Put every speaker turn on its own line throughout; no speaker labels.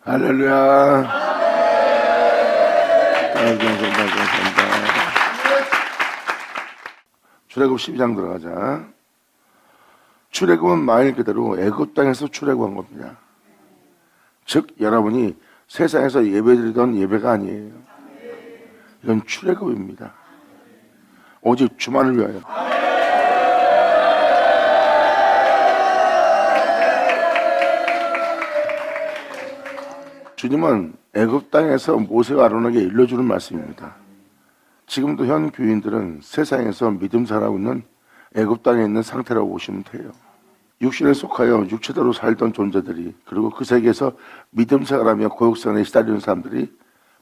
할렐루야. 출애굽 12장 들어가자. 출애굽은 말 그대로 애굽 땅에서 출애굽한 겁니다. 즉 여러분이 세상에서 예배드리던 예배가 아니에요. 이건 출애굽입니다. 오직 주만을 위하여. 주님은 애굽 땅에서 모세와 아론에게 일러주는 말씀입니다. 지금도 현 교인들은 세상에서 믿음 살아오고 있는 애굽 땅에 있는 상태라고 보시면 돼요. 육신에 속하여 육체대로 살던 존재들이, 그리고 그 세계에서 믿음 생활하며 고역선에 시달리는 사람들이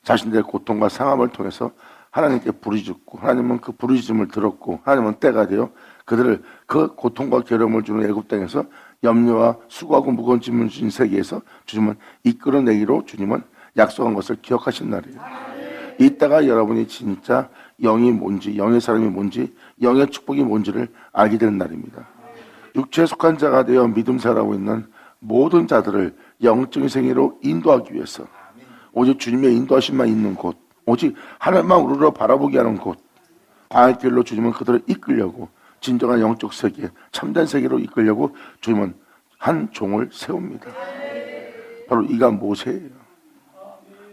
자신들의 고통과 상함을 통해서 하나님께 부르짖고, 하나님은 그 부르짖음을 들었고, 하나님은 때가 되어 그들을 그 고통과 괴로움을 주는 애굽 땅에서 염려와 수고하고 무거운 짐을 진 세계에서 주님은 이끌어내기로 주님은 약속한 것을 기억하신 날이에요. 이따가 여러분이 진짜 영이 뭔지, 영의 사람이 뭔지, 영의 축복이 뭔지를 알게 되는 날입니다. 육체에 속한 자가 되어 믿음 살아가고 있는 모든 자들을 영적인 생애로 인도하기 위해서, 오직 주님의 인도하심만 있는 곳, 오직 하늘만 우러러 바라보게 하는 곳, 광야의 길로 주님은 그들을 이끌려고, 진정한 영적 세계, 참된 세계로 이끌려고 주님은 한 종을 세웁니다. 바로 이가 모세예요.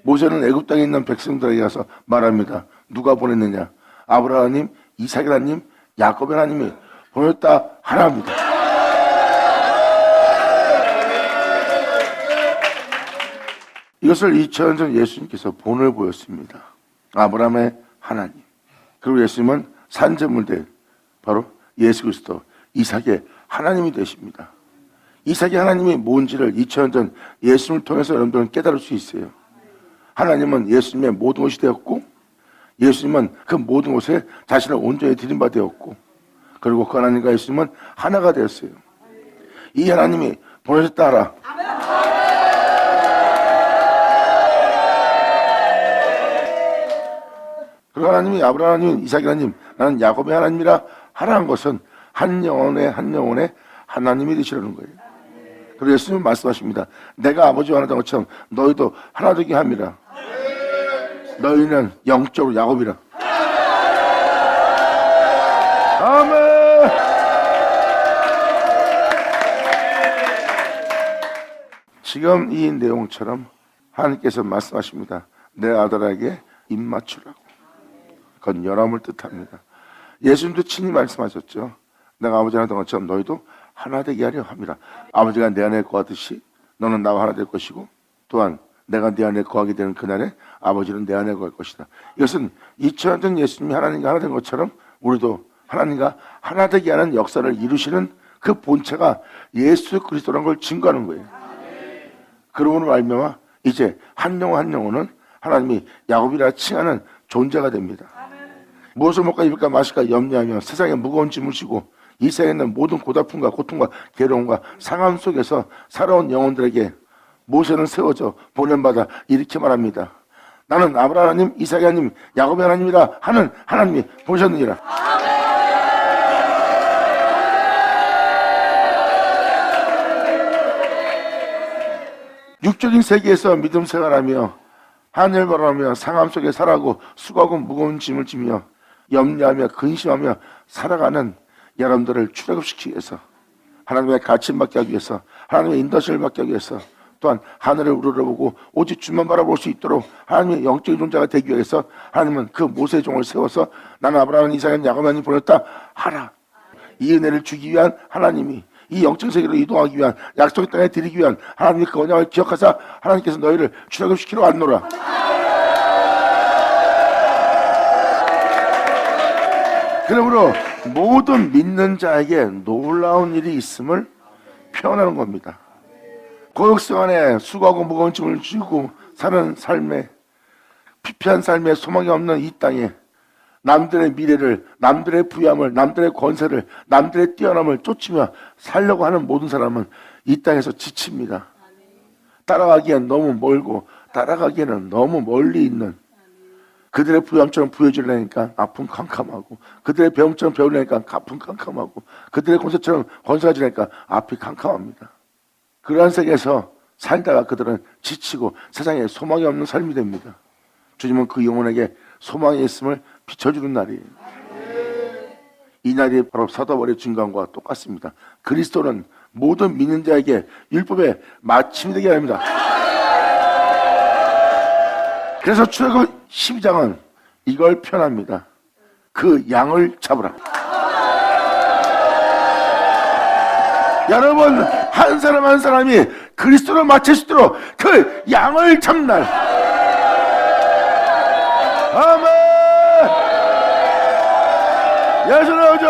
모세는 애굽 땅에 있는 백성들에게 가서 말합니다. 누가 보냈느냐? 아브라함 하나님, 이삭 하나님, 야곱 하나님이 보냈다 하나입니다. 이것을 2000년 전 예수님께서 본을 보였습니다. 아브라함의 하나님, 그리고 예수님은 산제물대 바로 예수 그리스도, 이삭의 하나님이 되십니다. 이삭의 하나님이 뭔지를 2000년 전 예수님을 통해서 여러분들은 깨달을 수 있어요. 하나님은 예수님의 모든 것이 되었고, 예수님은 그 모든 것에 자신을 온전히 드린 바 되었고, 그리고 그 하나님과 예수님은 하나가 되었어요. 이 하나님이 보내셨다 하라. 그리고 하나님이 아브라함 하나님, 이삭 하나님, 나는 야곱의 하나님이라 하라는 것은 한 영혼의 하나님이 되시라는 거예요. 그리고 예수님은 말씀하십니다. 내가 아버지와 하나 된 것처럼 너희도 하나 되게 함이라. 너희는 영적으로 야곱이라. 아멘. 지금 이 내용처럼 하나님께서 말씀하십니다. 내 아들에게 입 맞추라고. 그건 연함을 뜻합니다. 예수님도 친히 말씀하셨죠. 내가 아버지 하나 된 것처럼 너희도 하나 되게 하려 함이라. 아버지가 내 안에 거하듯이 너는 나와 하나 될 것이고, 또한 내가 네 안에 거하게 되는 그날에 아버지는 내 안에 거할 것이다. 이것은 2000년 전 예수님이 하나님과 하나 된 것처럼 우리도 하나님과 하나 되게 하는 역사를 이루시는 그 본체가 예수 그리스도라는 걸 증거하는 거예요. 그러므로 말미암아 이제 한 영혼은 하나님이 야곱이라 칭하는 존재가 됩니다. 무엇을 먹까 입을까 마실까 염려하며 세상에 무거운 짐을 지고 이 세상에 있는 모든 고달픔과 고통과 괴로움과 상함 속에서 살아온 영혼들에게 모세는 세워져 보낸받아 이렇게 말합니다. 나는 아브라함 하나님, 이삭 하나님, 야곱의 하나님이라 하는 하나님이 보셨느니라. 육적인 세계에서 믿음 생활하며 하늘 바라보며 상함 속에 살아가고 수고하고 무거운 짐을 지며 염려하며 근심하며 살아가는 여러분들을 출애굽시키기 위해서, 하나님의 가르침 받게 하기 위해서, 하나님의 인도하심을 받게 하기 위해서, 또한 하늘을 우러러보고 오직 주만 바라볼 수 있도록 하나님의 영적인 존재가 되기 위해서 하나님은 그 모세의 종을 세워서 나는 아브라함, 이삭, 야곱 하나님 보냈다 하라. 이 은혜를 주기 위한 하나님이, 이 영적 세계로 이동하기 위한, 약속의 땅에 드리기 위한 하나님의 그 언약을 기억하사 하나님께서 너희를 출애굽시키러 왔노라. 그러므로 모든 믿는 자에게 놀라운 일이 있음을 표현하는 겁니다. 고역성 안에 수고하고 무거운 짐을 지고 사는 삶에, 피폐한 삶에 소망이 없는 이 땅에 남들의 미래를, 남들의 부유함을, 남들의 권세를, 남들의 뛰어남을 쫓으며 살려고 하는 모든 사람은 이 땅에서 지칩니다. 따라가기엔 너무 멀고 따라가기에는 너무 멀리 있는, 그들의 부유함처럼 부여지려니까 아픔 캄캄하고, 그들의 배움처럼 배우려니까 아픔 캄캄하고, 그들의 권세처럼 권세가 지려니까 앞이 캄캄합니다. 그러한 세계에서 살다가 그들은 지치고 세상에 소망이 없는 삶이 됩니다. 주님은 그 영혼에게 소망이 있음을 비춰주는 날이에요. 이 날이 바로 사도바울의 증거과 똑같습니다. 그리스도는 모든 믿는 자에게 율법의 마침이 되게 합니다. 그래서 출애굽 12장은 이걸 표현합니다. 그 양을 잡으라. 여러분, 한 사람 한 사람이 그리스도를 맞출 수 있도록 그 양을 잡는 날. 아멘. 예수 나오죠.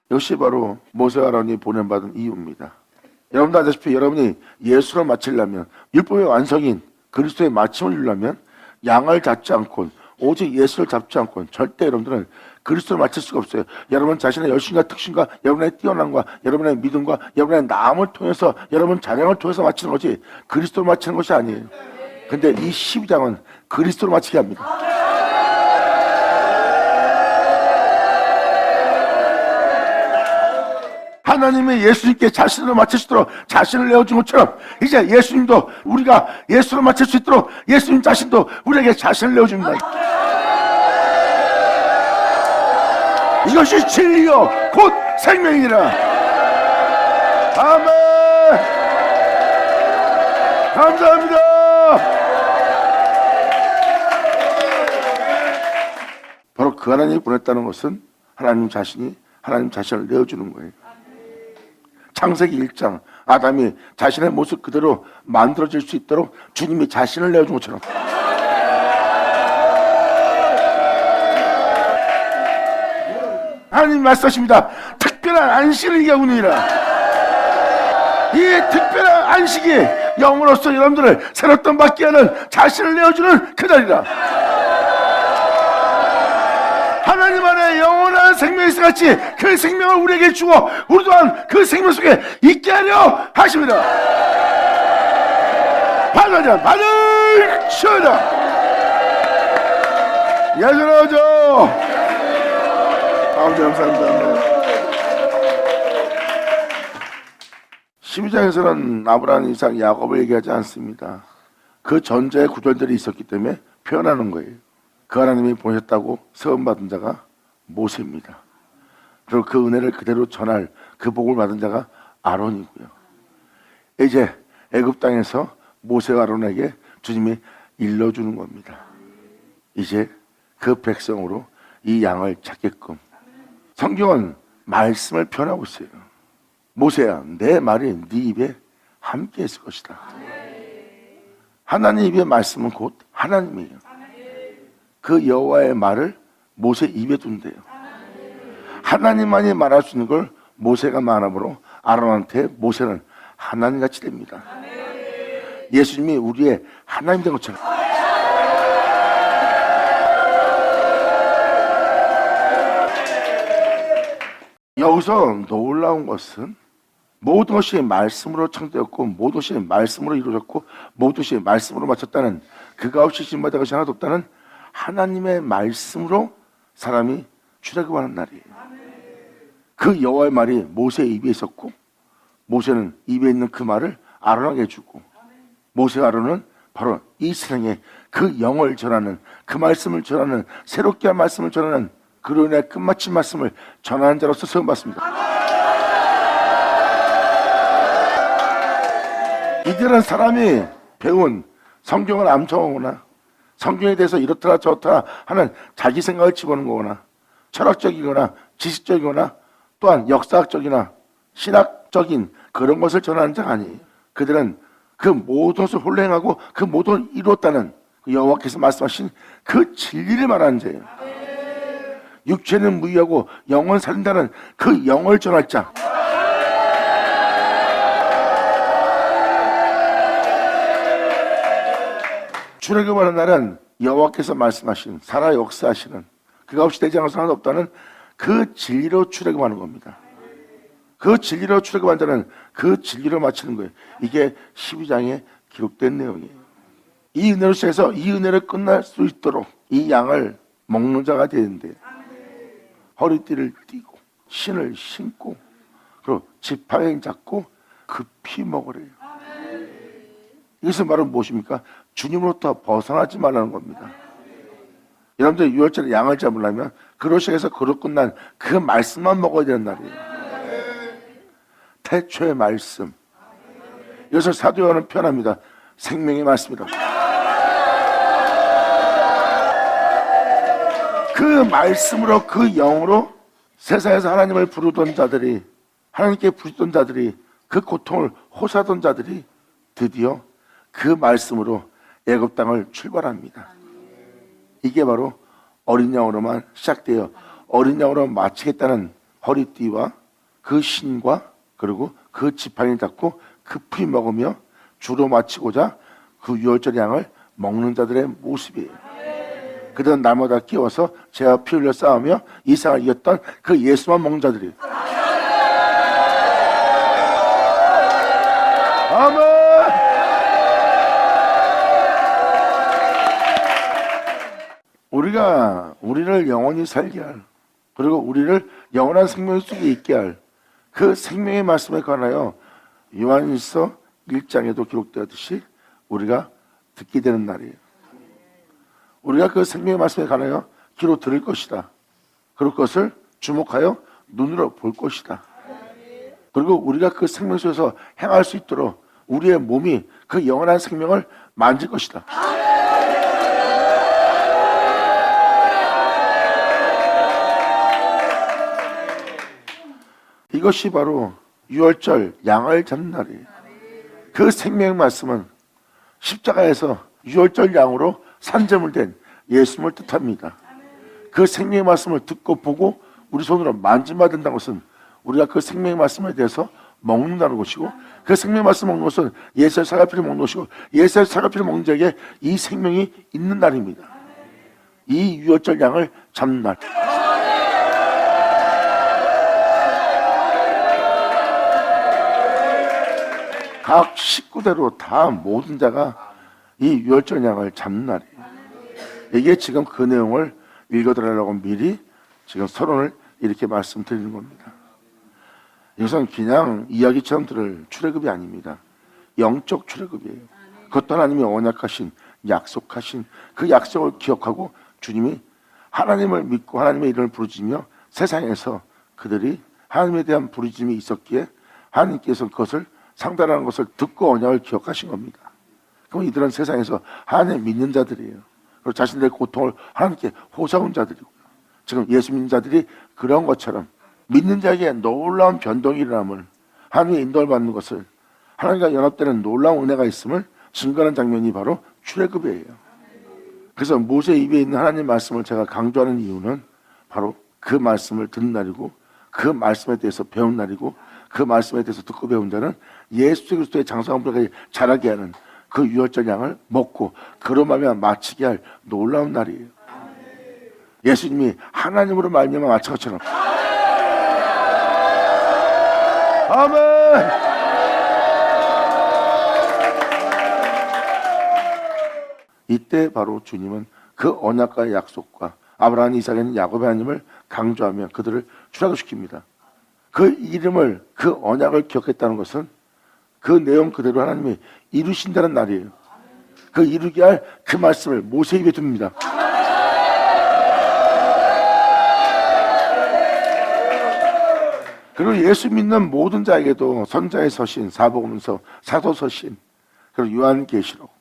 이것이 바로 모세와 아론이 보냄받은 이유입니다. 여러분도 아시다시피 여러분이 예수를 마치려면, 율법의 완성인 그리스도의 마침을 이루려면 양을 잡지 않고 오직 예수를 잡지 않고 절대 여러분들은 그리스도를 마칠 수가 없어요. 여러분 자신의 열심과 특신과 여러분의 뛰어남과 여러분의 믿음과 여러분의 나음을 통해서, 여러분 자량을 통해서 마치는 거지 그리스도를 마치는 것이 아니에요. 근데 이 12장은 그리스도를 마치게 합니다. 하나님이 예수님께 자신을 맞출 수 있도록 자신을 내어준 것처럼 이제 예수님도 우리가 예수를 맞출 수 있도록 예수님 자신도 우리에게 자신을 내어줍니다. 이것이 진리요 곧 생명이라. 아멘. 감사합니다. 바로 그 하나님이 보냈다는 것은 하나님 자신이 하나님 자신을 내어주는 거예요. 창세기 1장 아담이 자신의 모습 그대로 만들어질 수 있도록 주님이 자신을 내어준 것처럼 하나님 말씀하십니다. 특별한 안식을 얘기하느니라. 이 특별한 안식이 영으로서 여러분들을 새롭던 받게 하는 자신을 내어주는 그 날이라. 하나님 안에 영원한 생명이 있어같이 그 생명을 우리에게 주고 우리 또한 그 생명 속에 있게 하려 하십니다. 받으자 받을 치우자. 예전하죠. 아버지 감사합니다. 12장에서는 아브라함, 이삭, 야곱을 얘기하지 않습니다. 그 전자의 구절들이 있었기 때문에 표현하는 거예요. 그 하나님이 보셨다고 세움받은 자가 모세입니다. 그리고 그 은혜를 그대로 전할 그 복을 받은 자가 아론이고요. 이제 애굽 땅에서 모세와 아론에게 주님이 일러주는 겁니다. 이제 그 백성으로 이 양을 찾게끔. 성경은 말씀을 표현하고 있어요. 모세야, 내 말이 네 입에 함께 있을 것이다. 하나님 입의 말씀은 곧 하나님이에요. 그 여호와의 말을 모세 입에 둔대요. 하나님만이 말할 수 있는 걸 모세가 말함으로 아론한테 모세는 하나님같이 됩니다. 예수님이 우리의 하나님 된 것처럼. 여기서 놀라운 것은 모든 것이 말씀으로 창조되었고 모든 것이 말씀으로 이루어졌고 모든 것이 말씀으로 마쳤다는, 그가 없이 신받을 것이 하나도 없다는 하나님의 말씀으로 사람이 출애굽하는 날이에요. 그 여호와의 말이 모세의 입에 있었고 모세는 입에 있는 그 말을 아론에게 주고 모세와 아론은 바로 이 세상에 그 영을 전하는, 그 말씀을 전하는, 새롭게 한 말씀을 전하는, 그로 인해 끝마친 말씀을 전하는 자로서 세움받습니다. 이들은 사람이 배운 성경을 암송하거나 성경에 대해서 이렇더라 저렇더라 하는 자기 생각을 집어넣는 거거나 철학적이거나 지식적이거나 또한 역사학적이나 신학적인 그런 것을 전하는 자가 아니에요. 그들은 그 모든 것을 홀행하고 그 모든 걸 이루었다는 여호와께서 말씀하신 그 진리를 말하는 자예요. 육체는 무의하고 영은 살린다는 그 영을 전할 자. 출애굽하는 날은 여호와께서 말씀하신, 살아 역사하시는, 그가 없이 되지 않을 수 하나도 없다는 그 진리로 출애굽하는 겁니다. 그 진리로 출애굽한 자는 그 진리로 마치는 거예요. 이게 12장에 기록된 내용이에요. 이 은혜로 시작해서 이 은혜를 끝날 수 있도록 이 양을 먹는 자가 되는데 허리띠를 띠고 신을 신고 그리고 지팡이 잡고 급히 먹으래요. 이것은 바로 무엇입니까? 주님으로부터 벗어나지 말라는 겁니다. 여러분들 유월절에 양을 잡으려면 그릇에서 그릇 끝난 그 말씀만 먹어야 되는 날이에요. 태초의 말씀. 이것을 사도 요한은 표현합니다. 생명의 말씀이라고. 그 말씀으로 그 영으로 세상에서 하나님을 부르던 자들이 하나님께 부르던 자들이 그 고통을 호소하던 자들이 드디어 그 말씀으로 애굽 땅을 출발합니다. 이게 바로 어린 양으로만 시작되어 어린 양으로 마치겠다는 허리띠와 그 신과 그리고 그 지팡이를 잡고 급히 먹으며 주로 마치고자 그 유월절 양을 먹는 자들의 모습이에요. 그들은 날마다 끼워서 죄와 피 흘려 싸우며 이상을 이겼던 그 예수만 먹는 자들이에요. 아멘. 우리를 영원히 살게 할 그리고 우리를 영원한 생명 속에 있게 할 그 생명의 말씀에 관하여 요한일서 1장에도 기록되었듯이 우리가 듣게 되는 날이에요. 우리가 그 생명의 말씀에 관하여 귀로 들을 것이다. 그리고 그것을 주목하여 눈으로 볼 것이다. 그리고 우리가 그 생명 속에서 행할 수 있도록 우리의 몸이 그 영원한 생명을 만질 것이다. 이것이 바로 유월절 양을 잡는 날이에요. 그 생명의 말씀은 십자가에서 유월절 양으로 산재물된 예수님을 뜻합니다. 그 생명의 말씀을 듣고 보고 우리 손으로 만지면 된다는 것은 우리가 그 생명의 말씀에 대해서 먹는다는 것이고 그 생명의 말씀 먹는 것은 예수의 사과피를 먹는 것이고 예수의 사과피를 먹는 자에게 이 생명이 있는 날입니다. 이 유월절 양을 잡는 날. 각 식구대로 다 모든 자가 이 유월절 양을 잡는 날이에요. 이게 지금 그 내용을 읽어드리려고 미리 지금 서론을 이렇게 말씀드리는 겁니다. 이것은 그냥 이야기처럼 들을 출애굽이 아닙니다. 영적 출애굽이에요. 그것도 하나님이 언약하신 약속하신 그 약속을 기억하고 주님이 하나님을 믿고 하나님의 이름을 부르짖으며 세상에서 그들이 하나님에 대한 부르짖음이 있었기에 하나님께서 그것을 상달하는 것을 듣고 언약을 기억하신 겁니다. 그럼 이들은 세상에서 하나님 믿는 자들이에요. 그리고 자신들의 고통을 하나님께 호소하는 자들이고요. 지금 예수 믿는 자들이 그런 것처럼 믿는 자에게 놀라운 변동이 일어남을 하나님의 인도를 받는 것을 하나님과 연합되는 놀라운 은혜가 있음을 증거하는 장면이 바로 출애굽이에요. 그래서 모세 입에 있는 하나님 말씀을 제가 강조하는 이유는 바로 그 말씀을 듣는 날이고 그 말씀에 대해서 배운 날이고 그 말씀에 대해서 듣고 배운 자는 예수 그리스도의 장성함을 자라게 하는 그 유월절 양을 먹고 그로 말미암아 마치게 할 놀라운 날이에요. 예수님이 하나님으로 말미암아 마친 것처럼 아멘. 이때 바로 주님은 그 언약과의 약속과 아브라함, 이삭에는 야곱의 하나님을 강조하며 그들을 출애굽시킵니다. 그 이름을 그 언약을 기억했다는 것은 그 내용 그대로 하나님이 이루신다는 날이에요. 그 이루게 할 그 말씀을 모세 입에 둡니다. 그리고 예수 믿는 모든 자에게도 선자의 서신, 사복음서, 사도 서신, 그리고 요한계시록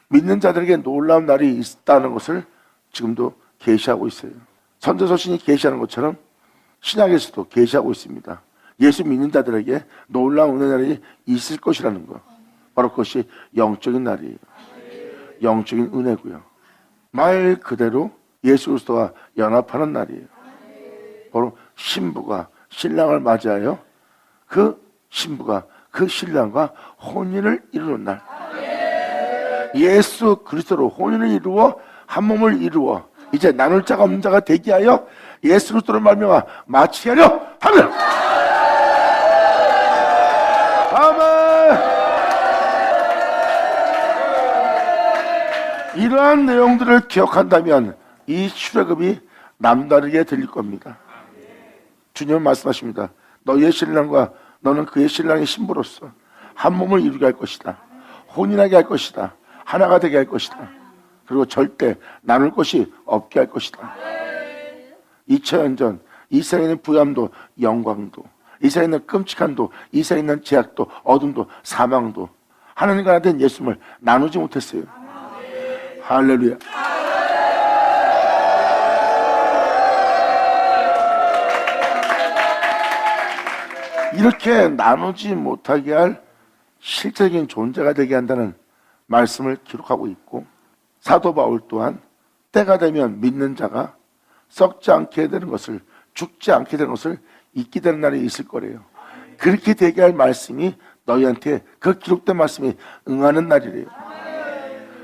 믿는 자들에게 놀라운 날이 있다는 것을 지금도 계시하고 있어요. 선자 서신이 계시하는 것처럼 신약에서도 계시하고 있습니다. 예수 믿는 자들에게 놀라운 은혜 날이 있을 것이라는 것. 바로 그것이 영적인 날이에요. 영적인 은혜고요. 말 그대로 예수 그리스도와 연합하는 날이에요. 바로 신부가 신랑을 맞이하여 그 신부가 그 신랑과 혼인을 이루는 날. 예수 그리스도로 혼인을 이루어 한 몸을 이루어 이제 나눌 자가 없는 자가 되게 하여 예수 그리스도를 말미암아 마치하려 하면 아멘. 이러한 내용들을 기억한다면 이 출애굽이 남다르게 들릴 겁니다. 주님은 말씀하십니다. 너희의 신랑과 너는 그의 신랑의 신부로서 한 몸을 이루게 할 것이다. 혼인하게 할 것이다. 하나가 되게 할 것이다. 그리고 절대 나눌 것이 없게 할 것이다. 2000년 전 이 세상에 있는 부함도 영광도, 이 세상에 있는 끔찍함도, 이 세상에 있는 제약도, 어둠도, 사망도 하나님과 하나 된 예수님을 나누지 못했어요. 할렐루야. 이렇게 나누지 못하게 할 실제적인 존재가 되게 한다는 말씀을 기록하고 있고, 사도 바울 또한 때가 되면 믿는 자가 썩지 않게 되는 것을, 죽지 않게 되는 것을 잊게 되는 날이 있을 거래요. 그렇게 되게 할 말씀이 너희한테, 그 기록된 말씀이 응하는 날이래요.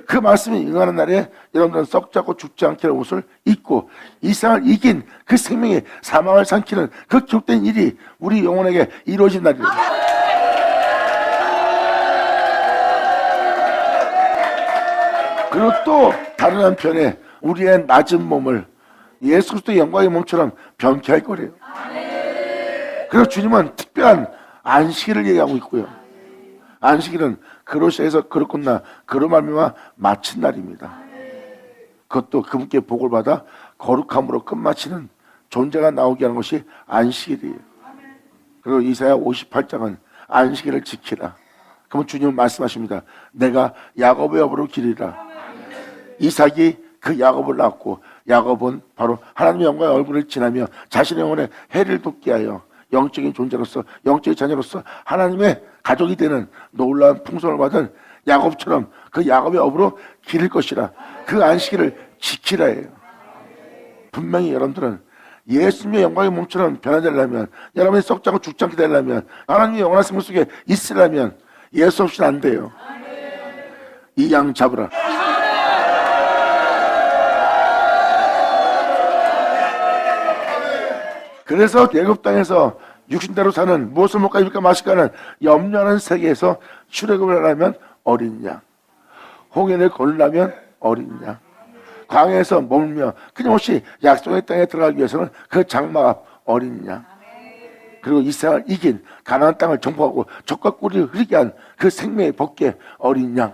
그 말씀이 응하는 날에 여러분들은 썩지 않고 죽지 않게 되는 것을 잊고 이 세상을 이긴 그 생명이 사망을 삼키는 그 기록된 일이 우리 영혼에게 이루어진 날이래요. 그리고 또 다른 한편에 우리의 낮은 몸을 예수 그리스도의 영광의 몸처럼 변케 할 거래요. 그리고 주님은 특별한 안식일을 얘기하고 있고요. 안식일은 그로시에서 그렇구나 그로 말미암아 마친 날입니다. 그것도 그분께 복을 받아 거룩함으로 끝마치는 존재가 나오게 하는 것이 안식일이에요. 그리고 이사야 58장은 안식일을 지키라. 그러면 주님은 말씀하십니다. 내가 야곱의 업으로 기리라. 이삭이 그 야곱을 낳았고, 야곱은 바로 하나님의 영광의 얼굴을 지나며 자신의 영혼에 해를 돋게 하여 영적인 존재로서, 영적인 자녀로서 하나님의 가족이 되는 놀라운 풍성을 받은 야곱처럼 그 야곱의 업으로 기를 것이라. 그 안식일을 지키라 해요. 분명히 여러분들은 예수님의 영광의 몸처럼 변화되려면, 여러분이 썩지 않고 죽지 않게 되려면, 하나님의 영원한 생명 속에 있으려면 예수 없이는 안 돼요. 이 양 잡으라. 그래서 애굽 땅에서 육신대로 사는 무엇을 먹까 입을까 마실까는 염려하는 세계에서 출애굽을 하려면 어린 양, 홍해를 걸으려면 어린 양, 광야에서 머물며 끊임없이 약속의 땅에 들어가기 위해서는 그 장막앞 어린 양, 그리고 이 세상을 이긴 가나안 땅을 정복하고 적과 꿀을 흐르게 한 그 생명의 법궤 어린 양.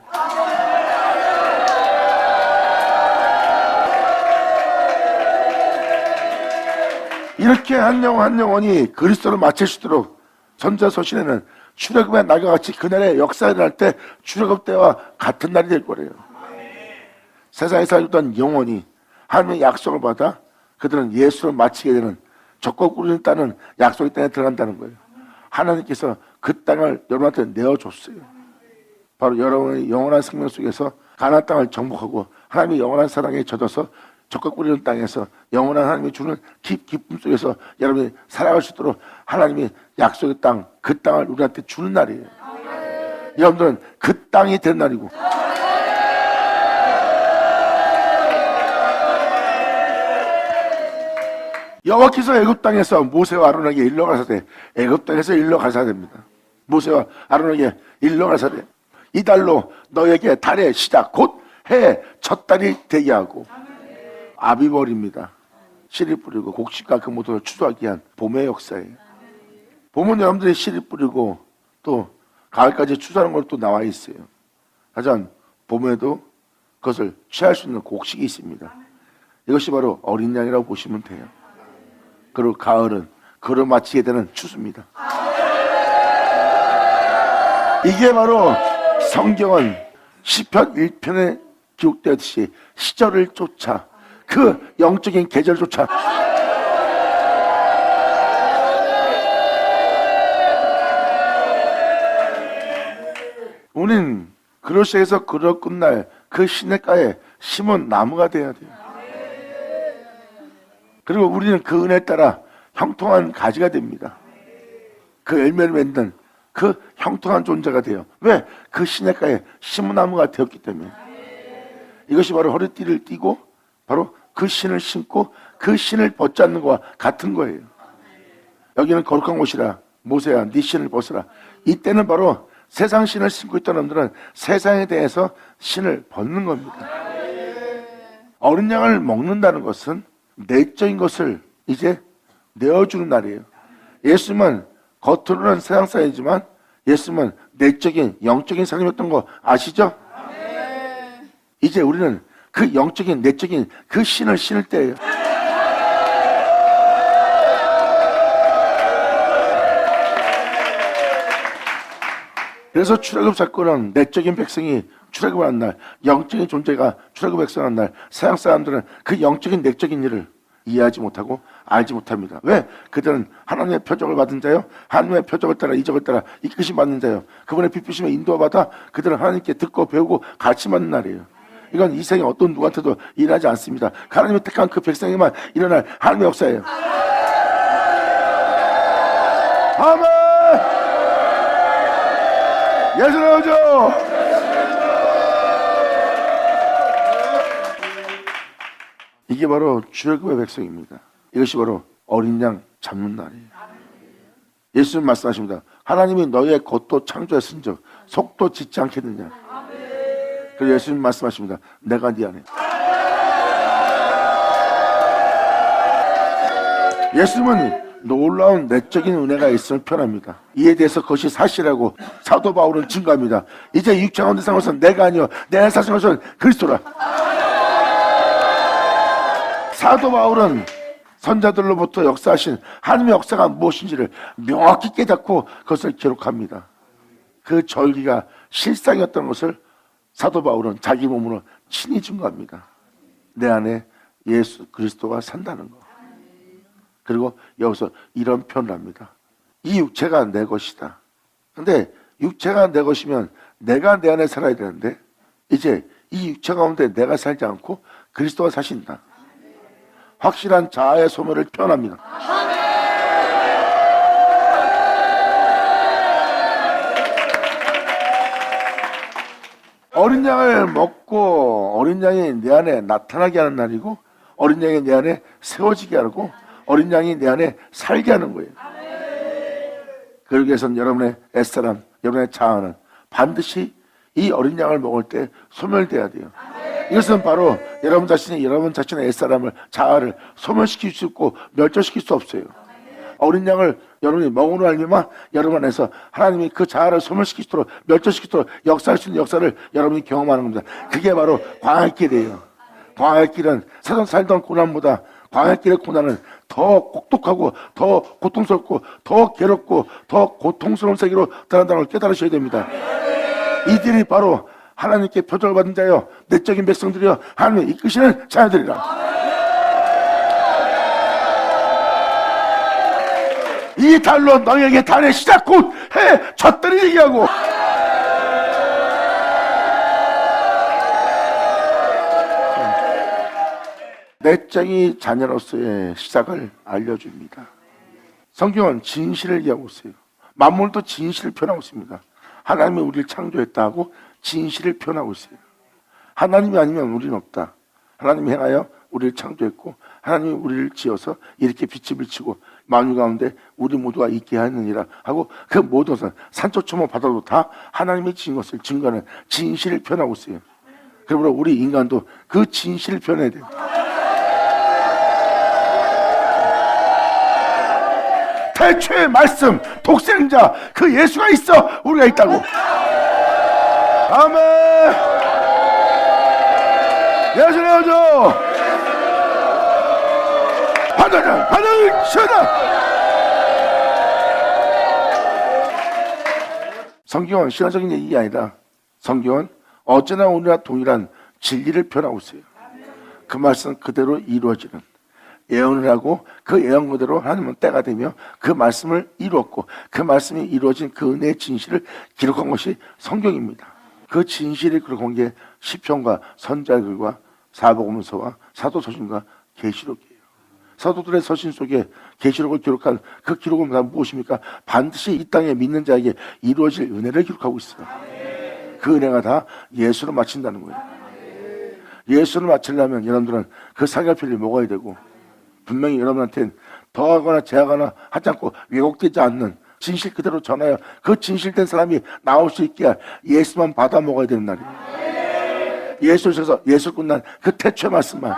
이렇게 한 영혼 한 영혼이 그리스도를 마칠 수 있도록 선지서신에는 출애굽의 날과 같이 그날의 역사가 일어날 때 출애굽 때와 같은 날이 될 거래요. 세상에 살던 영혼이 하나님의 약속을 받아 그들은 예수를 마치게 되는 적과 꿀을 따는 약속의 땅에 들어간다는 거예요. 하나님께서 그 땅을 여러분한테 내어줬어요. 바로 여러분의 영원한 생명 속에서 가나안 땅을 정복하고 하나님의 영원한 사랑에 젖어서 적과 꿀이는 땅에서 영원한 하나님이 주는 기쁨 속에서 여러분이 살아갈 수 있도록 하나님이 약속의 땅, 그 땅을 우리한테 주는 날이에요. 여러분들은 그 땅이 된 날이고, 여호와께서 애굽 땅에서 모세와 아론에게 일러 가사대, 애굽 땅에서 일러 가사됩니다. 모세와 아론에게 일러 가사대, 이달로 너에게 달의 시작 곧 해의 첫 달이 되게 하고, 아비벌입니다. 씨를 뿌리고 곡식과 그 모든 걸 추수하기 위한 봄의 역사예요. 봄은 여러분들이 씨를 뿌리고 또 가을까지 추수하는 걸 또 나와 있어요. 하지만 봄에도 그것을 취할 수 있는 곡식이 있습니다. 이것이 바로 어린 양이라고 보시면 돼요. 그리고 가을은 그를 마치게 되는 추수입니다. 이게 바로 성경은 시편 1편에 기록되었듯이 시절을 쫓아 그 영적인 계절조차 우린 그로시에서 그로 끝날 그 시냇가에 심은 나무가 돼야 돼요. 그리고 우리는 그 은혜에 따라 형통한 가지가 됩니다. 그 열매를 맺는 그 형통한 존재가 돼요. 왜? 그 시냇가에 심은 나무가 되었기 때문에. 이것이 바로 허리띠를 띠고 바로 그 신을 신고 그 신을 벗지 않는 것과 같은 거예요. 여기는 거룩한 곳이라 모세야 네 신을 벗으라. 이때는 바로 세상 신을 신고 있던 놈들은 세상에 대해서 신을 벗는 겁니다. 어린 양을 먹는다는 것은 내적인 것을 이제 내어주는 날이에요. 예수님은 겉으로는 세상 사람이지만 예수님은 내적인 영적인 사람이었던 거 아시죠? 이제 우리는 그 영적인 내적인 그 신을 신을 때예요. 그래서 출애굽 사건은 내적인 백성이 출애굽한 날, 영적인 존재가 출애굽 백성한 날, 세상 사람들은 그 영적인 내적인 일을 이해하지 못하고 알지 못합니다. 왜? 그들은 하나님의 표적을 받은 자요, 하나님의 표적을 따라 이적을 따라 이끄심 받는 자요, 그분의 빛부심에 인도받아 그들은 하나님께 듣고 배우고 가르침 받는 날이에요. 이건 이 세상에 어떤 누구한테도 일하지 않습니다. 하나님이 택한 그 백성에만 일어날 하나님의 역사예요. 아멘! 예수 나오죠? 이게 바로 출애굽의 백성입니다. 이것이 바로 어린 양 잡는 날이에요. 예수님 말씀하십니다. 하나님이 너희의 겉도 창조했은즉 속도 짓지 않겠느냐. 그래서 예수님 말씀하십니다. 내가 네 안에. 예수님은 놀라운 내적인 은혜가 있음을 표현합니다. 이에 대해서 그것이 사실이라고 사도 바울은 증거합니다. 이제 육체 가운데 사는 것은 내가 아니요 내 안에 사신 것은 그리스도라. 사도 바울은 선자들로부터 역사하신 하나님의 역사가 무엇인지를 명확히 깨닫고 그것을 기록합니다. 그 절기가 실상이었던 것을 사도 바울은 자기 몸으로 친히 증거합니다. 내 안에 예수 그리스도가 산다는 것. 그리고 여기서 이런 표현을 합니다. 이 육체가 내 것이다. 근데 육체가 내 것이면 내가 내 안에 살아야 되는데 이제 이 육체 가운데 내가 살지 않고 그리스도가 사신다. 확실한 자아의 소멸을 표현합니다. 어린 양을 먹고 어린 양이 내 안에 나타나게 하는 날이고 어린 양이 내 안에 세워지게 하고 어린 양이 내 안에 살게 하는 거예요. 그러기 위해서는 여러분의 애사람, 여러분의 자아는 반드시 이 어린 양을 먹을 때 소멸돼야 돼요. 이것은 바로 여러분 자신의 애사람을, 자아를 소멸시킬 수 있고 멸절시킬 수 없어요. 어린 양을 여러분이 먹으로 알면 여러분 안에서 하나님이 그 자아를 소멸시키도록 멸절시키도록 역사할 수 있는 역사를 여러분이 경험하는 겁니다. 그게 바로 광야의 길이에요. 광야의 길은 세상 살던 고난보다 광야의 길의 고난은 더 혹독하고 더 고통스럽고 더 괴롭고 더 고통스러운 세계로 들어간다는 걸 깨달으셔야 됩니다. 이들이 바로 하나님께 표적을 받은 자여 내적인 백성들이여 하나님의 이끄시는 자녀들이라. 이 달로 너희에게 달의 시작 곧 해 젖들이 얘기하고 내적인 자녀로서의 시작을 알려줍니다. 성경은 진실을 얘기하고 있어요. 만물도 진실을 표현하고 있습니다. 하나님이 우리를 창조했다고 진실을 표현하고 있어요. 하나님이 아니면 우리는 없다. 하나님이 행하여 우리를 창조했고 하나님이 우리를 지어서 이렇게 빛을 비치고 만유 가운데 우리 모두가 있게 하느니라 하고 그 모든 것은 산초초모 바다도 다 하나님이 지은 것을 증거하는 진실을 표현하고 있어요. 그러므로 우리 인간도 그 진실을 표현해야 돼요. 태초의 말씀 독생자 그 예수가 있어 우리가 있다고. 아멘. 예수 나오죠. 하늘 시원하. 성경은 신화적인 얘기가 아니라 성경은 어제나 오늘나 동일한 진리를 표현하고 있어요. 그 말씀 그대로 이루어지는 예언을 하고 그 예언 그대로 하나님은 때가 되며 그 말씀을 이루었고 그 말씀이 이루어진 그 은혜의 진실을 기록한 것이 성경입니다. 그 진실을 기록한 게 시편과 선자들과 사복음서와 사도서신과 계시록이에요. 사도들의 서신 속에 계시록을 기록한 그 기록은 무엇입니까? 반드시 이 땅에 믿는 자에게 이루어질 은혜를 기록하고 있어요. 그 은혜가 다 예수로 마친다는 거예요. 예수를 마치려면 여러분들은 그 사결필을 먹어야 되고 분명히 여러분한테는 더하거나 제하거나 하지 않고 왜곡되지 않는 진실 그대로 전하여 그 진실된 사람이 나올 수 있게 예수만 받아 먹어야 되는 날이에요. 예수에서 예수 끝난 그 태초의 말씀만.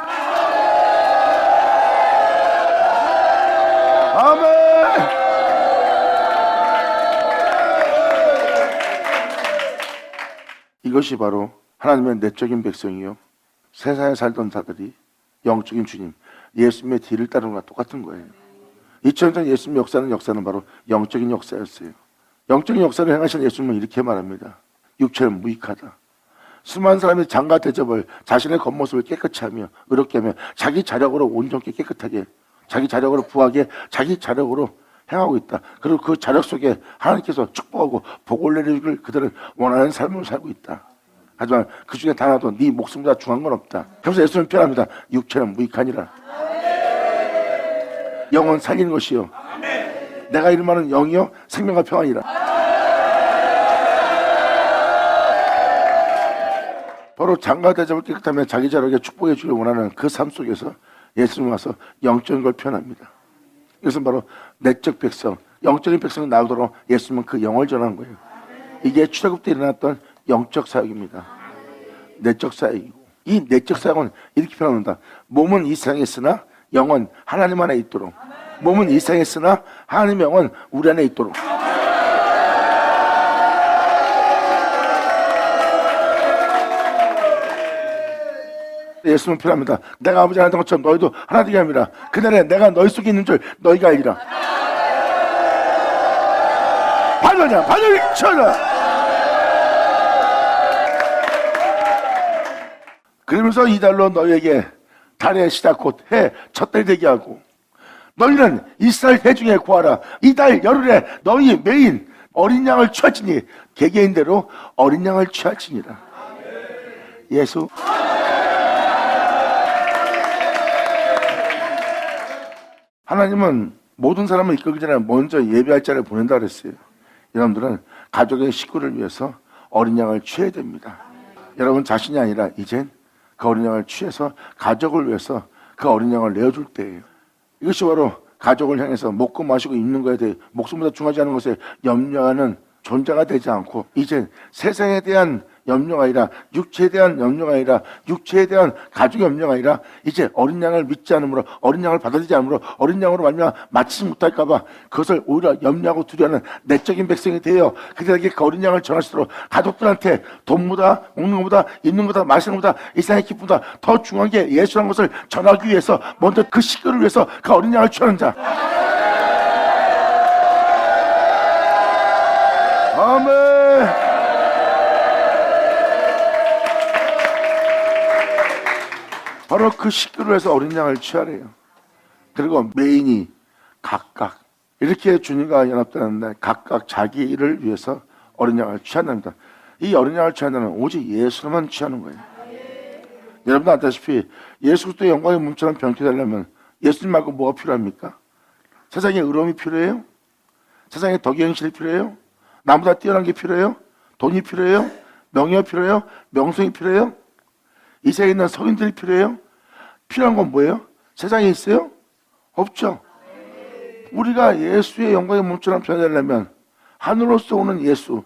이것이 바로 하나님의 내적인 백성이요, 세상에 살던 자들이 영적인 주님 예수님의 뒤를 따르는 것과 똑같은 거예요. 2000년 전 예수님 역사는 바로 영적인 역사였어요. 영적인 역사를 행하신 예수님은 이렇게 말합니다. 육체는 무익하다. 수많은 사람이 장과 대접을 자신의 겉모습을 깨끗이 하며 의롭게 하며 자기 자력으로 온전히 깨끗하게, 자기 자력으로 부하게, 자기 자력으로 행하고 있다. 그리고 그 자력 속에 하나님께서 축복하고 복을 내리기를 그들은 원하는 삶을 살고 있다. 하지만 그 중에 단 하나도 네 목숨보다 중요한 건 없다. 그래서 예수님은 표현합니다. 육체는 무익하니라. 영은 살리는 것이요, 내가 이름하는 영이요 생명과 평안이라. 바로 장과 대접을 깨끗하며 자기 자력에 축복해 주길 원하는 그 삶 속에서 예수님 와서 영적인 걸 표현합니다. 이것은 바로 내적 백성, 영적인 백성이 나오도록 예수님은 그 영을 전하는 거예요. 이게 출애굽 때 일어났던 영적 사역입니다. 내적 사역이고, 이 내적 사역은 이렇게 표현합니다. 몸은 이 세상에 있으나 영은 하나님 안에 있도록. 몸은 이 세상에 있으나 하나님의 영은 우리 안에 있도록. 예수님은 표현합니다. 내가 아버지 하나 된 것처럼 너희도 하나 되게 합니다. 그날에 내가 너희 속에 있는 줄 너희가 알리라. 반전이야, 반전이 쳐라. 그러면서 이달로 너희에게 달의 시작 곧 해 첫 달이 되게 하고, 너희는 이스라엘 해 중에 구하라. 이달 열흘에 너희 메인 어린 양을 취할지니 개개인대로 어린 양을 취할지니라. 예수. 하나님은 모든 사람을 이끌기 전에 먼저 예배할 자를 보낸다 그랬어요. 여러분들은 가족의 식구를 위해서 어린 양을 취해야 됩니다. 여러분 자신이 아니라 이젠 그 어린 양을 취해서 가족을 위해서 그 어린 양을 내어줄 때예요. 이것이 바로 가족을 향해서 먹고 마시고 입는 것에 대해 목숨보다 중요하지 않은 것에 염려하는 존재가 되지 않고, 이젠 세상에 대한 염려가 아니라, 육체에 대한 염려가 아니라, 육체에 대한 가족의 염려가 아니라, 이제 어린 양을 믿지 않으므로, 어린 양을 받아들이지 않으므로 어린 양으로 말미암아 마치지 못할까 봐 그것을 오히려 염려하고 두려워하는 내적인 백성이 되어 그들에게 그 어린 양을 전할수록 가족들한테 돈보다, 먹는 것보다, 입는 것보다, 마시는 것보다, 이 세상의 기쁨보다 더 중요한 게 예수라는 것을 전하기 위해서 먼저 그 식구를 위해서 그 어린 양을 취하는 자. 아멘. 바로 그 식구를 해서 어린 양을 취하래요. 그리고 메인이 각각 이렇게 주님과 연합되는 날 각각 자기 일을 위해서 어린 양을 취한답니다. 이 어린 양을 취한다는 오직 예수로만 취하는 거예요. 여러분도 아다시피 예수 그리스도의 영광의 몸처럼 변케 되려면 예수님 말고 뭐가 필요합니까? 세상에 의로움이 필요해요? 세상에 덕의 행실이 필요해요? 나보다 뛰어난 게 필요해요? 돈이 필요해요? 명예가 필요해요? 명성이 필요해요? 이 세상에 있는 성인들이 필요해요? 필요한 건 뭐예요? 세상에 있어요? 없죠. 우리가 예수의 영광의 몸처럼 변하려면 하늘로서 오는 예수,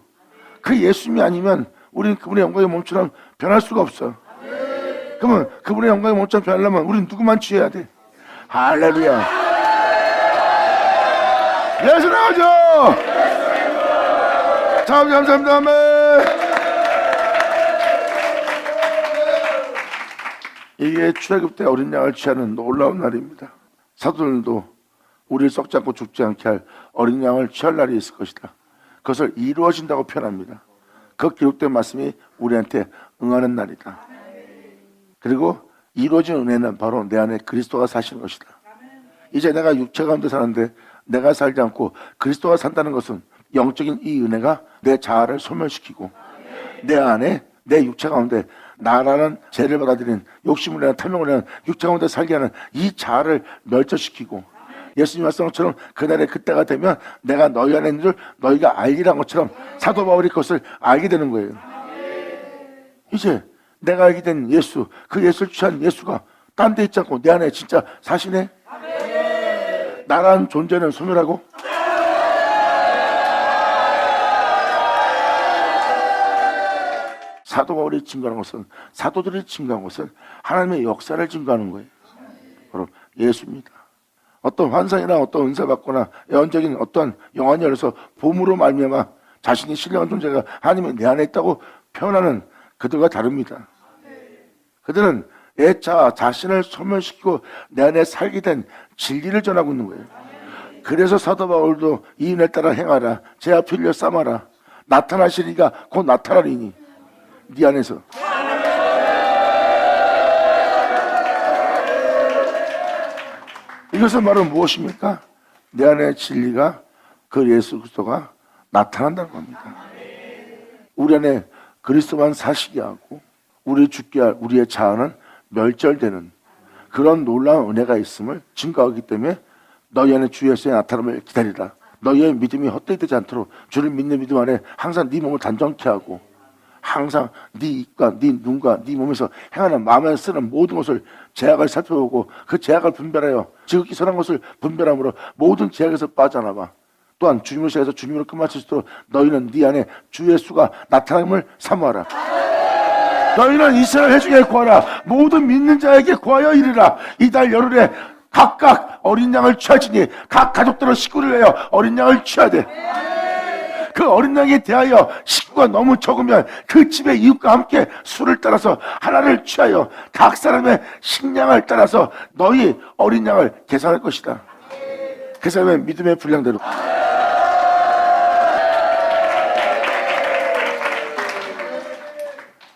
그 예수님이 아니면 우리는 그분의 영광의 몸처럼 변할 수가 없어. 그러면 그분의 영광의 몸처럼 변하려면 우리는 누구만 취해야 돼? 할렐루야. 예수 나오죠. 자, 감사합니다. 아멘. 이게 출애굽 때 어린 양을 취하는 놀라운 날입니다. 사도들도 우리를 썩지 않고 죽지 않게 할 어린 양을 취할 날이 있을 것이다. 그것을 이루어진다고 표현합니다. 그 기록된 말씀이 우리한테 응하는 날이다. 그리고 이루어진 은혜는 바로 내 안에 그리스도가 사시는 것이다. 이제 내가 육체 가운데 사는데 내가 살지 않고 그리스도가 산다는 것은 영적인 이 은혜가 내 자아를 소멸시키고 내 안에 내 육체 가운데 나라는 죄를 받아들인 욕심을 내는 탐욕을 내는 육체 가운데 살게 하는 이 자아를 멸절시키고, 예수님 말씀한 것처럼 그날에 그때가 되면 내가 너희 안에 있는 줄 너희가 알리라는 것처럼 사도 바울이 그것을 알게 되는 거예요. 이제 내가 알게 된 예수, 그 예수를 취한 예수가 딴 데 있지 않고 내 안에 진짜 사시네. 나라는 존재는 소멸하고 사도 바울이 증거하는 것은, 사도들이 증거한 것은 하나님의 역사를 증거하는 거예요. 바로 예수입니다. 어떤 환상이나 어떤 은사 받거나 예언적인 어떤 영안이 열려서 봄으로 말미암아 자신이 신령한 존재가 하나님이 내 안에 있다고 표현하는 그들과 다릅니다. 그들은 자신을 소멸시키고 내 안에 살게 된 진리를 전하고 있는 거예요. 그래서 사도 바울도 이 은혜 따라 행하라. 제 앞에 흘려 삼아라. 나타나시리가 곧 나타나리니 네 안에서. 이것은 바로 무엇입니까? 내 안에 진리가 그 예수 그리스도가 나타난다는 겁니다. 우리 안에 그리스도만 사시게 하고 우리 죽게 할 우리의 자아는 멸절되는 그런 놀라운 은혜가 있음을 증거하기 때문에 너희 안에 주 예수의 나타남을 기다리라. 너희의 믿음이 헛되이 되지 않도록 주를 믿는 믿음 안에 항상 네 몸을 단정케 하고 항상 네 입과 네 눈과 네 몸에서 행하는 마음에 쓰는 모든 것을 제약을 살펴보고 그 제약을 분별하여 지극히 선한 것을 분별함으로 모든 제약에서 빠져나와 또한 주님을 시작해서 주님으로 끝마칠 수 있도록 너희는 네 안에 주 예수가 나타남을 사모하라. 너희는 이스라엘 회중에 구하라. 모든 믿는 자에게 구하여 이르라. 이달 열흘에 각각 어린 양을 취하시니 각 가족들은 식구를 내어 어린 양을 취해야 돼. 그 어린 양에 대하여 식구가 너무 적으면 그 집의 이웃과 함께 수를 따라서 하나를 취하여 각 사람의 식량을 따라서 너희 어린 양을 계산할 것이다. 그 사람의 믿음의 분량대로.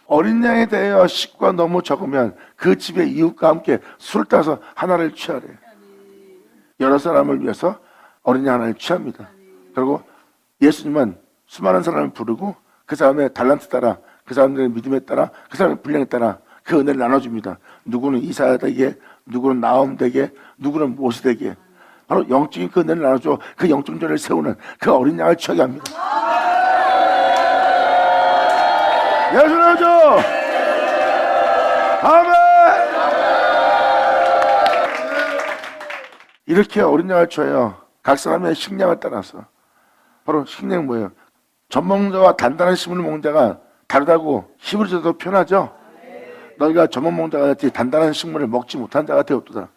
어린 양에 대하여 식구가 너무 적으면 그 집의 이웃과 함께 술을 따서 하나를 취하래. 여러 사람을 위해서 어린 양 하나를 취합니다. 그리고 예수님은 수많은 사람을 부르고 그 사람의 달란트 따라 그 사람들의 믿음에 따라 그 사람의 분량에 따라 그 은혜를 나눠줍니다. 누구는 이사야에게, 누구는 나홈에게, 누구는 모세에게 바로 영적인 그 은혜를 나눠줘 그 영적 존재를 세우는 그 어린 양을 취하게 합니다. 예수님 주 아멘. 이렇게 어린 양을 취하여 각 사람의 식량을 따라서 바로 식량이 뭐예요? 젖먹자와 단단한 식물을 먹는 자가 다르다고 히브리서도 표현하죠. 너희가 젖먹 먹는 자가 같이 단단한 식물을 먹지 못한 자가 되었도다.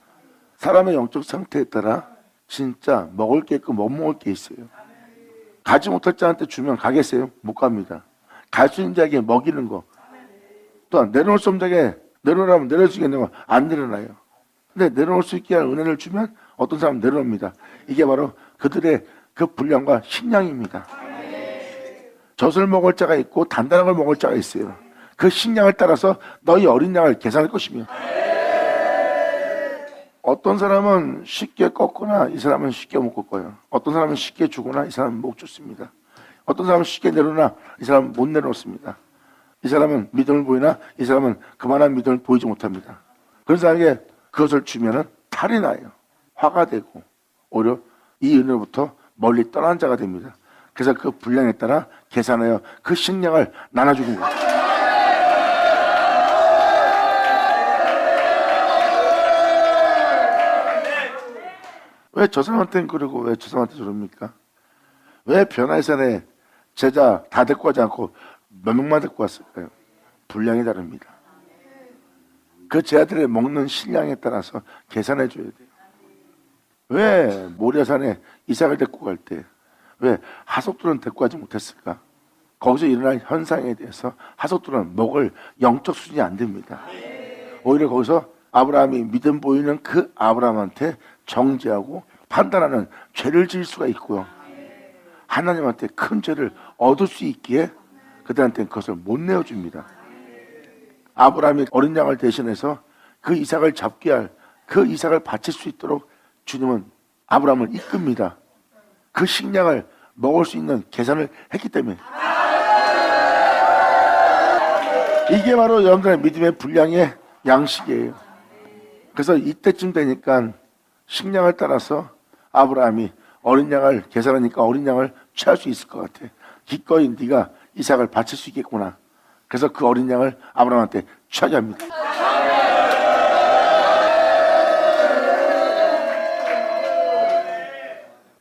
사람의 영적 상태에 따라 진짜 먹을 게 있고 못 먹을 게 있어요. 가지 못할 자한테 주면 가겠어요? 못 갑니다. 갈 수 있는 자에게 먹이는 거. 또한 내려놓을 수 없는 자에게 내려놓으라면 내려올 수 있겠냐고 안 내려놔요. 근데 내려놓을 수 있게 할 은혜를 주면 어떤 사람은 내려옵니다. 이게 바로 그들의 그 분량과 식량입니다. 젖을 먹을 자가 있고 단단한 걸 먹을 자가 있어요. 그 식량을 따라서 너희 어린 양을 계산할 것이며 어떤 사람은 쉽게 꺾거나 이 사람은 쉽게 못 꺾어요. 어떤 사람은 쉽게 주거나 이 사람은 못 줬습니다. 어떤 사람은 쉽게 내려놓나 이 사람은 못 내려놓습니다. 이 사람은 믿음을 보이나 이 사람은 그만한 믿음을 보이지 못합니다. 그런 사람에게 그것을 주면은 탈이 나요. 화가 되고 오히려 이 은혜로부터 멀리 떠난 자가 됩니다. 그래서 그 분량에 따라 계산하여 그 식량을 나눠주는 거예요. 왜 저 사람한테는 그러고 왜 저 사람한테 저럽니까? 왜 변화의산에 제자 다 데리고 가지 않고 몇 명만 데리고 왔을까요? 분량이 다릅니다. 그 제자들의 먹는 식량에 따라서 계산해 줘야 돼요. 왜 모리아산에 이삭을 데리고 갈 때 왜 하속들은 데리고 가지 못했을까? 거기서 일어날 현상에 대해서 하속들은 먹을 영적 수준이 안 됩니다. 오히려 거기서 아브라함이 믿음 보이는 그 아브라함한테 정죄하고 판단하는 죄를 지을 수가 있고요. 하나님한테 큰 죄를 얻을 수 있기에 그들한테는 그것을 못 내어줍니다. 아브라함이 어린 양을 대신해서 그 이삭을 잡게 할 그 이삭을 바칠 수 있도록 주님은 아브라함을 이끕니다. 그 식량을 먹을 수 있는 계산을 했기 때문에. 이게 바로 여러분들의 믿음의 분량의 양식이에요. 그래서 이때쯤 되니까 식량을 따라서 아브라함이 어린 양을 계산하니까 어린 양을 취할 수 있을 것 같아. 기꺼이 네가 이삭을 바칠 수 있겠구나. 그래서 그 어린 양을 아브라함한테 취하게 합니다.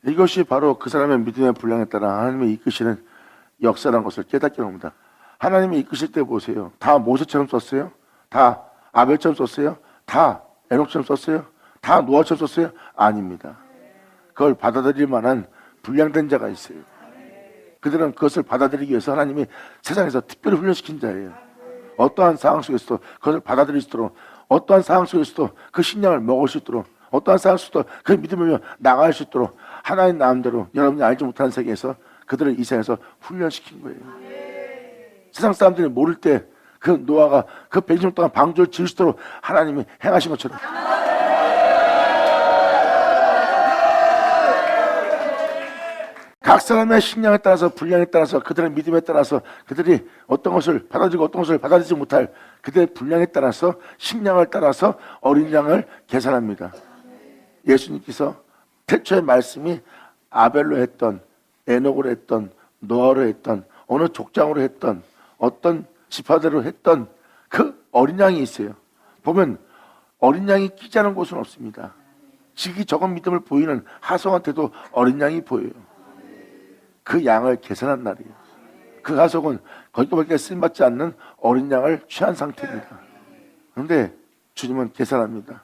이것이 바로 그 사람의 믿음의 분량에 따라 하나님의 이끄시는 역사라는 것을 깨닫게 합니다. 하나님이 이끄실 때 보세요. 다 모세처럼 썼어요? 다 아벨처럼 썼어요? 다 에녹처럼 썼어요? 다 노아처럼 썼어요? 아닙니다. 그걸 받아들일 만한 분량된 자가 있어요. 그들은 그것을 받아들이기 위해서 하나님이 세상에서 특별히 훈련시킨 자예요. 어떠한 상황 속에서도 그것을 받아들일 수 있도록, 어떠한 상황 속에서도 그 신앙을 먹을 수 있도록, 어떠한 상황 속에서도 그 믿음을 나갈 수 있도록 하나님 마음대로 여러분이 알지 못하는 세계에서 그들을 이 세상에서 훈련시킨 거예요. 세상 사람들이 모를 때 그 노아가 그 120년 동안 방주를 지을 수 있도록 하나님이 행하신 것처럼 각 사람의 신앙에 따라서, 분량에 따라서, 그들의 믿음에 따라서 그들이 어떤 것을 받아들이고 어떤 것을 받아들이지 못할 그들의 분량에 따라서, 신량을 따라서 어린 양을 계산합니다. 예수님께서 태초의 말씀이 아벨로 했던, 에녹으로 했던, 노아로 했던, 어느 족장으로 했던, 어떤 지파대로 했던 그 어린 양이 있어요. 보면 어린 양이 끼지 않은 곳은 없습니다. 지극히 적은 믿음을 보이는 하석한테도 어린 양이 보여요. 그 양을 계산한 날이에요. 그 하석은 거기밖에 쓰임받지 않는 어린 양을 취한 상태입니다. 그런데 주님은 계산합니다.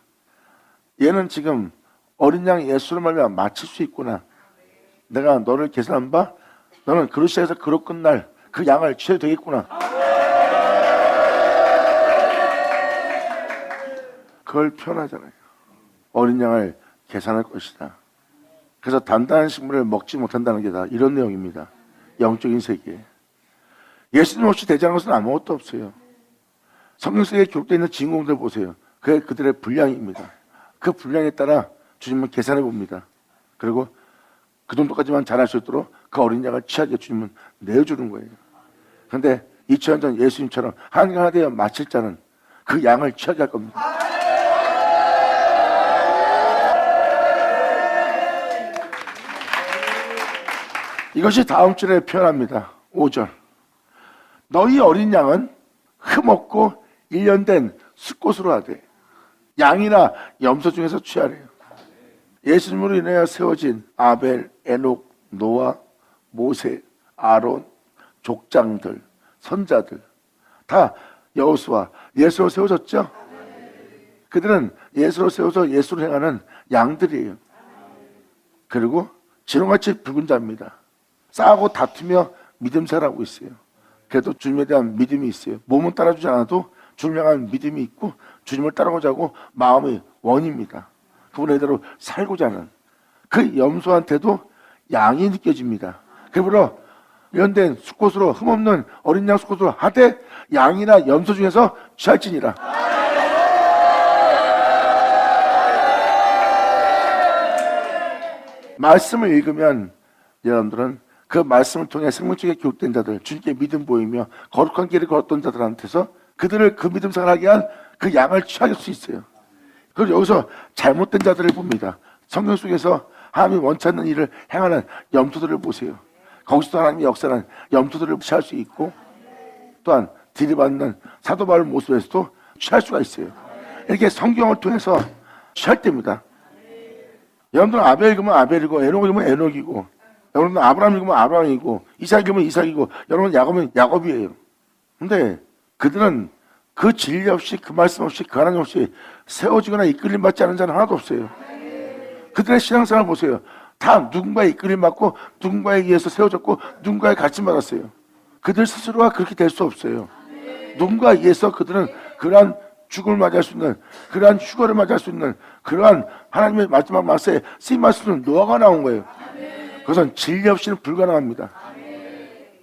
얘는 지금 어린 양 예수를 말미암아 마칠 수 있구나. 내가 너를 계산한 바 너는 그릇 시작해서 그릇 끝날 그 양을 취해도 되겠구나. 그걸 표현하잖아요. 어린 양을 계산할 것이다. 그래서 단단한 식물을 먹지 못한다는 게 다 이런 내용입니다. 영적인 세계에. 예수님 없이 되지 않은 것은 아무것도 없어요. 성경 속에 기록되어 있는 주인공들 보세요. 그게 그들의 분량입니다. 그 분량에 따라 주님은 계산해 봅니다. 그리고 그 정도까지만 잘할 수 있도록 그 어린 양을 취하게 주님은 내어주는 거예요. 그런데 2000년 전 예수님처럼 하나님과 하나 되어 마칠 자는 그 양을 취하게 할 겁니다. 이것이 다음 절에 표현합니다. 5절. 너희 어린 양은 흠없고 1년 된 숫꽃으로 하되 양이나 염소 중에서 취하래요. 예수님으로 인하여 세워진 아벨, 에녹, 노아, 모세, 아론, 족장들, 선자들 다 여호수아, 예수로 세워졌죠? 그들은 예수로 세워서 예수로 행하는 양들이에요. 그리고 지렁같이 붉은 자입니다. 싸우고 다투며 믿음살하고 있어요. 그래도 주님에 대한 믿음이 있어요. 몸은 따라주지 않아도 주님을 향한 믿음이 있고 주님을 따라오자 고 마음이 원입니다. 그분의 대로 살고자 하는 그 염소한테도 양이 느껴집니다. 그러므로 연된 숫꽃으로 흠없는 어린 양 숫꽃으로 하되 양이나 염소 중에서 취할지니라. 말씀을 읽으면 여러분들은 그 말씀을 통해 생명책에 기록된 자들, 주님께 믿음 보이며 거룩한 길을 걸었던 자들한테서 그들을 그 믿음 생활하게 한 그 양을 취할 수 있어요. 그리고 여기서 잘못된 자들을 봅니다. 성경 속에서 하나님이 원치 않는 일을 행하는 염소들을 보세요. 거기서도 하나님의 역사는 염소들을 취할 수 있고 또한 들이받는 사도 바울 모습에서도 취할 수가 있어요. 이렇게 성경을 통해서 취할 때입니다. 여러분들은 아벨 읽으면 아벨이고 에녹 읽으면 에녹이고 여러분은 아브라함 읽으면 아브라함이고 이삭 읽으면 이삭이고 여러분 야곱은 야곱이에요. 근데 그들은 그 진리 없이 그 말씀 없이 그 하나님 없이 세워지거나 이끌림 받지 않은 자는 하나도 없어요. 그들의 신앙생활 보세요. 다 누군가의 이끌림 받고 누군가에 의해서 세워졌고 누군가의 가르침 받았어요. 그들 스스로가 그렇게 될 수 없어요. 누군가에 의해서 그들은 그러한 죽음을 맞이할 수 있는 그러한 휴거를 맞이할 수 있는 그러한 하나님의 마지막 말세에 쓰임할 수 있는 노아가 나온 거예요. 그것은 진리 없이는 불가능합니다.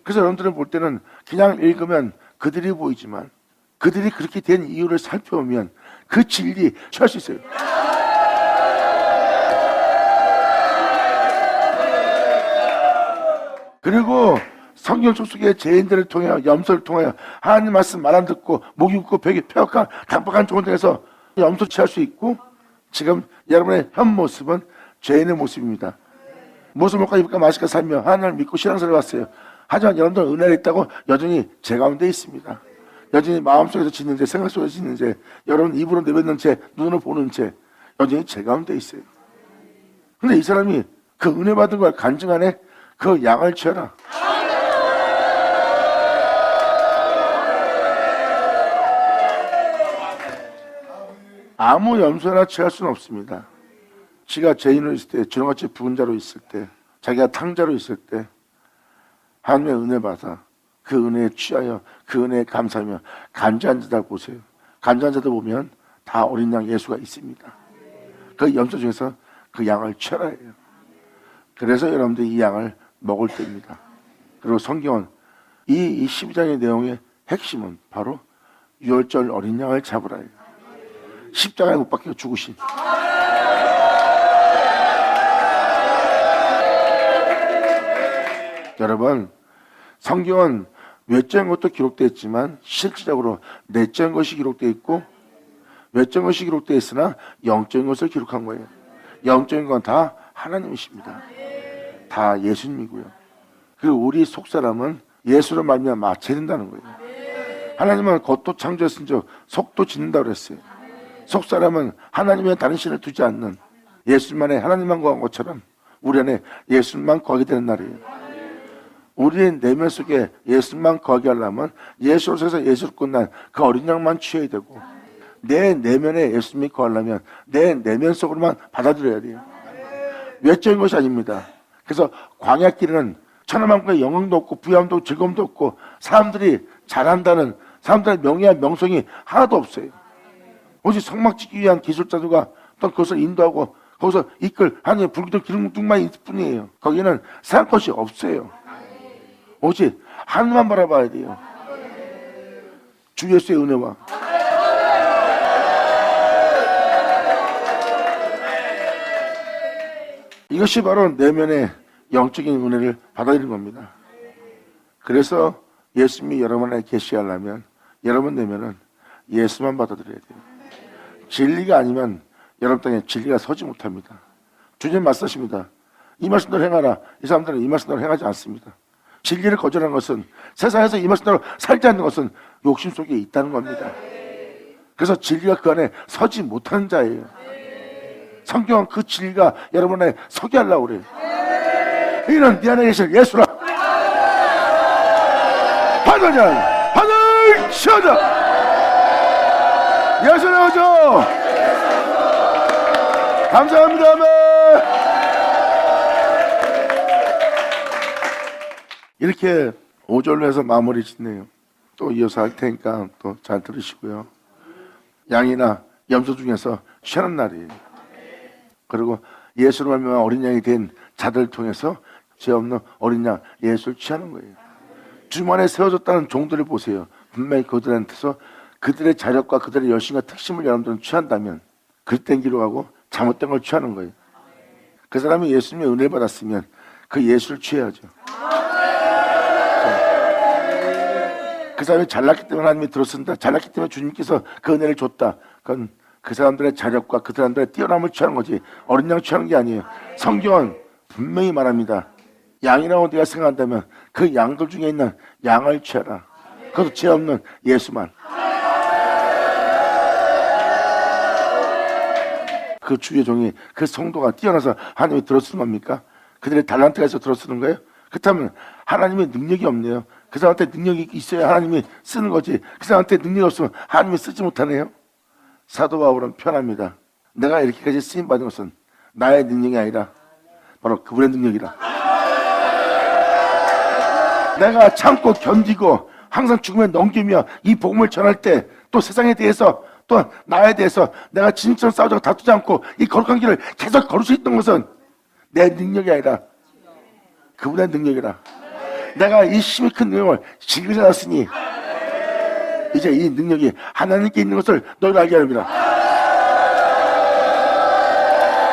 그래서 여러분들은 볼 때는 그냥 읽으면 그들이 보이지만 그들이 그렇게 된 이유를 살펴보면 그 진리 취할 수 있어요. 그리고 성경 속의 죄인들을 통하여 염소를 통하여 하나님 말씀 말 안 듣고 목이 굳고 벽이 폐역한 강박한 좋은 데에서 염소 취할 수 있고 지금 여러분의 현 모습은 죄인의 모습입니다. 무엇을 먹고 입을까 마실까 살며 하나님을 믿고 신앙생활을 왔어요. 하지만 여러분들은 은혜가 있다고 여전히 죄 가운데 있습니다. 여전히 마음속에서 짓는 죄, 생각 속에서 짓는 죄, 여러분 입으로 내뱉는 죄, 눈으로 보는 죄, 여전히 죄 가운데 있어요. 그런데 이 사람이 그 은혜 받은 걸 간증하네. 그 양을 취하라. 아무 염소나 취할 수는 없습니다. 지가 죄인으로 있을 때, 주렁같이 부은 자로 있을 때, 자기가 탕자로 있을 때, 하나님의 은혜 받아 그 은혜에 취하여 그 은혜에 감사하며 간절한 자들 보세요. 간절한 자들 보면 다 어린 양 예수가 있습니다. 그 염소 중에서 그 양을 취하라 해요. 그래서 여러분들이 이 양을 먹을 때입니다. 그리고 성경은 이 12장의 내용의 핵심은 바로 유월절 어린 양을 잡으라 해요. 십자가에 못 박혀 죽으신 여러분, 성경은 외적인 것도 기록되어 있지만 실질적으로 내적인 것이 기록되어 있고 외적인 것이 기록되어 있으나 영적인 것을 기록한 거예요. 영적인 건 다 하나님이십니다. 다 예수님이고요. 그리고 우리 속사람은 예수로 말미암아 마체된다는 거예요. 하나님은 겉도 창조했은즉 속도 짓는다고 그랬어요. 속사람은 하나님의 다른 신을 두지 않는 예수님만의 하나님만 거한 것처럼 우리 안에 예수님만 거하게 되는 날이에요. 우리의 내면 속에 예수님만 거하게 하려면 예수로서 예수를 끝난 그 어린 양만 취해야 되고 내 내면에 예수님이 거하려면 내 내면 속으로만 받아들여야 돼요. 외적인 것이 아닙니다. 그래서 광야길에는 천하만국의 영광도 없고 부유함도 없고 즐거움도 없고 사람들이 잘한다는 사람들의 명예와 명성이 하나도 없어요. 오직 성막 짓기 위한 기술자들과 또 그것을 인도하고 거기서 이끌 하나님의 불기둥 기름뚱만 있을 뿐이에요. 거기는 세상 것이 없어요. 오직 하나님만 바라봐야 돼요. 주 예수의 은혜와 이것이 바로 내면의 영적인 은혜를 받아들이는 겁니다. 그래서 예수님이 여러분 안에 계시하려면 여러분 내면은 예수만 받아들여야 돼요. 진리가 아니면 여러분 땅에 진리가 서지 못합니다. 주님 말씀하십니다. 이 말씀대로 행하라. 이 사람들은 이 말씀대로 행하지 않습니다. 진리를 거절하는 것은 세상에서 이 말씀대로 살지 않는 것은 욕심 속에 있다는 겁니다. 그래서 진리가 그 안에 서지 못하는 자예요. 성경은 그 진리가 여러분 안에 서게 하려고 그래요. 이는 네 안에 계실 예수라. 하늘이야 하늘 치어다. 예수를 오죠. 감사합니다. 아멘. 이렇게 5절로 해서 마무리 짓네요. 또 이어서 할 테니까 또 잘 들으시고요. 양이나 염소 중에서 쉬는 날이에요. 그리고 예수로 말미암아 어린 양이 된 자들을 통해서 죄 없는 어린 양 예수를 취하는 거예요. 주만에 세워졌다는 종들을 보세요. 분명히 그들한테서 그들의 자력과 그들의 열심과 특심을 여러분들은 취한다면 그릇된 길로 가고 잘못된 걸 취하는 거예요. 그 사람이 예수님의 은혜를 받았으면 그 예수를 취해야죠. 그 사람이 잘났기 때문에 하나님이 들었습니다. 잘났기 때문에 주님께서 그 은혜를 줬다. 그건 그 사람들의 자력과 그 사람들의 뛰어남을 취하는 거지 어린 양 취하는 게 아니에요. 성경은 분명히 말합니다. 양이라고 네가 생각한다면 그 양들 중에 있는 양을 취하라. 그것도 죄 없는 예수만. 그 주의 종이 그 성도가 뛰어나서 하나님이 들어쓰는 겁니까? 그들의 달란트가 있어 들어쓰는 거예요? 그렇다면 하나님의 능력이 없네요. 그 사람한테 능력이 있어야 하나님이 쓰는 거지 그 사람한테 능력이 없으면 하나님이 쓰지 못하네요. 사도 바울은 편합니다. 내가 이렇게까지 쓰임받은 것은 나의 능력이 아니라 바로 그분의 능력이라. 내가 참고 견디고 항상 죽음에 넘기며 이 복음을 전할 때 또 세상에 대해서 또 나에 대해서 내가 진실처럼 싸우자고 다투지 않고 이 거룩한 길을 계속 걸을 수 있던 것은 내 능력이 아니라 그분의 능력이라. 내가 이 힘이 큰 능력을 지금에 받았으니 이제 이 능력이 하나님께 있는 것을 너희가 알게 합니다.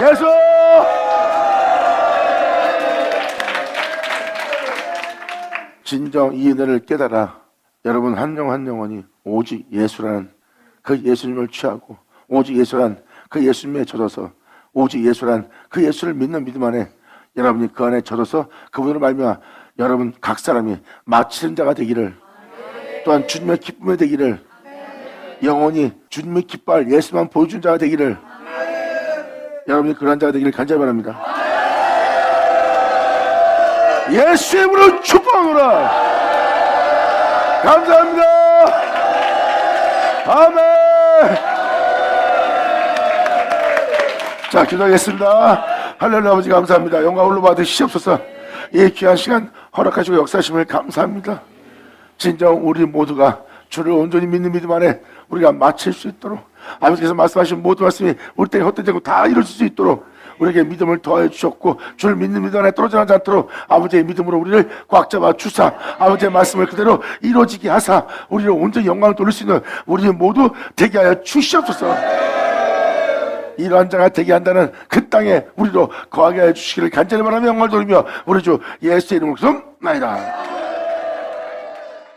예수! 진정 이 은혜를 깨달아 여러분 한 영 한 영혼이 오직 예수라는 그 예수님을 취하고 오직 예수란 그 예수님에 젖어서 오직 예수란 그 예수를 믿는 믿음 안에 여러분이 그 안에 젖어서 그분으로 말미암아 여러분 각 사람이 마치는 자가 되기를 또한 주님의 기쁨이 되기를 영원히 주님의 기뻐할 예수만 보여준 자가 되기를 여러분이 그런 자가 되기를 간절히 바랍니다. 예수의 이름으로 축복하노라. 감사합니다. 아멘. 자, 기도하겠습니다. 하늘의 아버지 감사합니다. 영광 홀로 받으시옵소서. 이 귀한 시간 허락하시고 역사하심을 감사합니다. 진정 우리 모두가 주를 온전히 믿는 믿음 안에 우리가 마칠 수 있도록, 아버지께서 말씀하신 모든 말씀이 우리 때에 헛되지 않고 다 이루어질 수 있도록 우리에게 믿음을 더해 주셨고, 주를 믿는 믿음 안에 떨어져 나지 않도록 아버지의 믿음으로 우리를 꽉 잡아 주사, 아버지의 말씀을 그대로 이루어지게 하사 우리를 온전히 영광을 돌릴 수 있는 우리 모두 되게 하여 주시옵소서. 이러한 자가 되게 한다는 그 땅에 우리로 거하게 하여 주시기를 간절히 바라며 영광을 돌리며 우리 주 예수의 이름으로 기도합나이다.